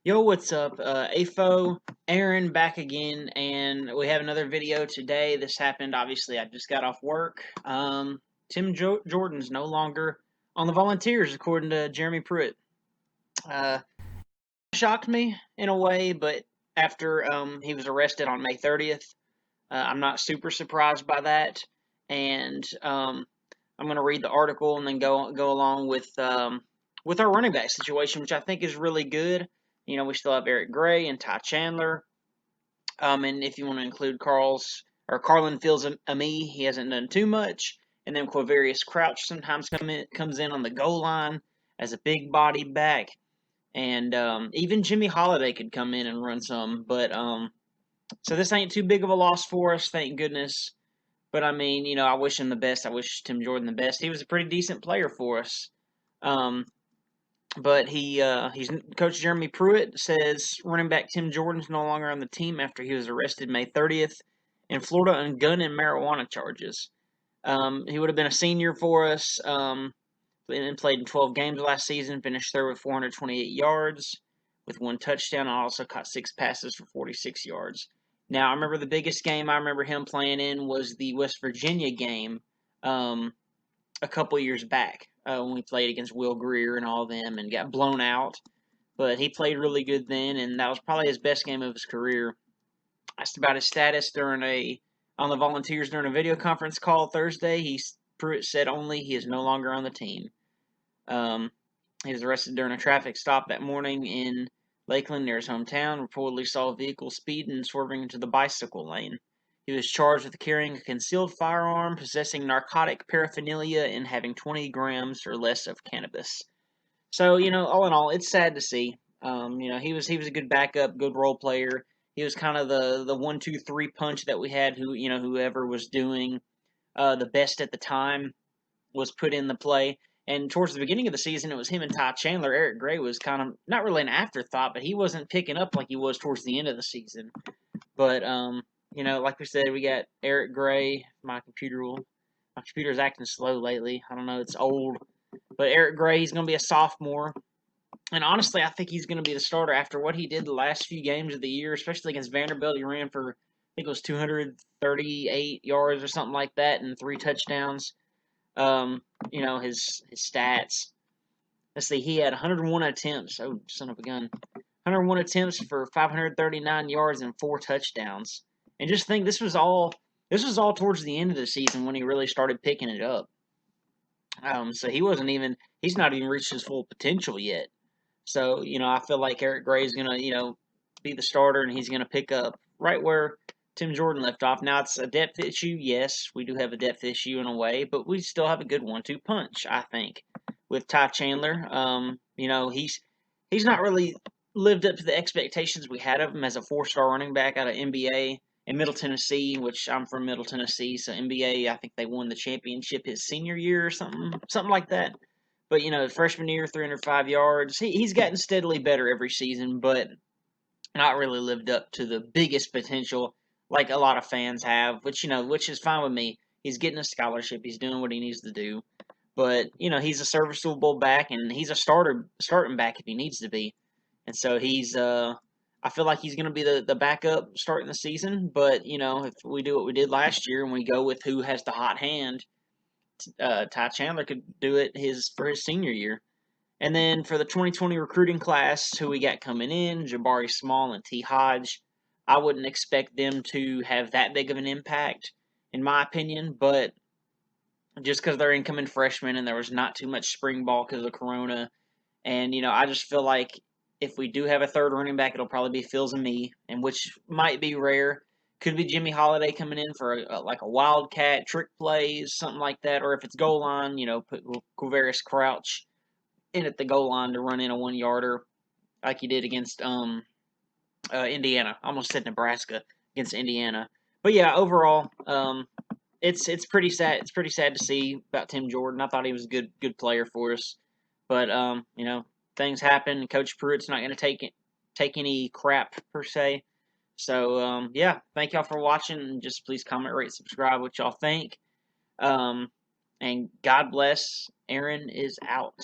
Yo, what's up? AFO, Aaron back again, and we have another video today. This happened, obviously, I just got off work. Jordan's no longer on the Volunteers, according to Jeremy Pruitt. Uh, Shocked me in a way, but after he was arrested on May 30th, I'm not super surprised by that. And I'm going to read the article and then go along with our running back situation, which I think is really good. You know, we still have Eric Gray and Ty Chandler. And if you want to include Carlin Fields Ami, he hasn't done too much. And then Quavarius Crouch sometimes comes in on the goal line as a big body back. And even Jimmy Holiday could come in and run some. But so this ain't too big of a loss for us, thank goodness. But I mean, you know, I wish him the best. I wish Tim Jordan the best. He was a pretty decent player for us. Um, but he's Coach Jeremy Pruitt says running back Tim Jordan's no longer on the team after he was arrested May 30th in Florida on gun and marijuana charges. He would have been a senior for us. And played in 12 games last season. Finished third with 428 yards, with one touchdown. I also caught 6 passes for 46 yards. Now, I remember the biggest game I remember him playing in was the West Virginia game a couple years back when we played against Will Greer and all them and got blown out. But he played really good then, and that was probably his best game of his career. Asked about his status on the Volunteers during a video conference call Thursday. Pruitt said only he is no longer on the team. He was arrested during a traffic stop that morning in Lakeland near his hometown. Reportedly saw a vehicle speeding and swerving into the bicycle lane. He was charged with carrying a concealed firearm, possessing narcotic paraphernalia, and having 20 grams or less of cannabis. So, you know, all in all, it's sad to see. You know, he was a good backup, good role player. He was kind of the 1-2-3 punch that we had. Whoever was doing the best at the time was put in the play. And towards the beginning of the season, it was him and Ty Chandler. Eric Gray was kind of not really an afterthought, but he wasn't picking up like he was towards the end of the season. But you know, like we said, we got Eric Gray. My computer's acting slow lately. I don't know, it's old. But Eric Gray, he's going to be a sophomore. And honestly, I think he's going to be the starter after what he did the last few games of the year, especially against Vanderbilt. He ran for, I think it was 238 yards or something like that and 3 touchdowns. You know, his stats. Let's see, he had 101 attempts. Oh, son of a gun. 101 attempts for 539 yards and 4 touchdowns. And just think, this was all towards the end of the season when he really started picking it up. So he's not even reached his full potential yet. So, you know, I feel like Eric Gray is going to, you know, be the starter and he's going to pick up right where Tim Jordan left off. Now, it's a depth issue. Yes, we do have a depth issue in a way, but we still have a good 1-2 punch, I think, with Ty Chandler. You know, he's not really lived up to the expectations we had of him as a 4-star running back out of NBA in Middle Tennessee, which I'm from Middle Tennessee, so NBA, I think they won the championship his senior year or something like that. But, you know, freshman year, 305 yards. He's gotten steadily better every season, but not really lived up to the biggest potential like a lot of fans have, which is fine with me. He's getting a scholarship. He's doing what he needs to do. But, you know, he's a serviceable back, and he's a starting back if he needs to be. And so I feel like he's going to be the backup starting the season. But, you know, if we do what we did last year and we go with who has the hot hand, Ty Chandler could do it for his senior year. And then for the 2020 recruiting class, who we got coming in, Jabari Small and T. Hodge, I wouldn't expect them to have that big of an impact, in my opinion. But just because they're incoming freshmen and there was not too much spring ball because of Corona. And, you know, I just feel like if we do have a third running back, it'll probably be Fields and me, and which might be rare. Could be Jimmy Holiday coming in for like a wildcat, trick plays, something like that. Or if it's goal line, you know, put Quavarius Crouch in at the goal line to run in a 1-yarder like he did against Indiana. I almost said Nebraska against Indiana. But yeah, overall, it's pretty sad. It's pretty sad to see about Tim Jordan. I thought he was a good player for us, but you know, things happen. Coach Pruitt's not going to take any crap per se. So yeah, thank y'all for watching. And just please comment, rate, subscribe what y'all think. And God bless. Aaron is out.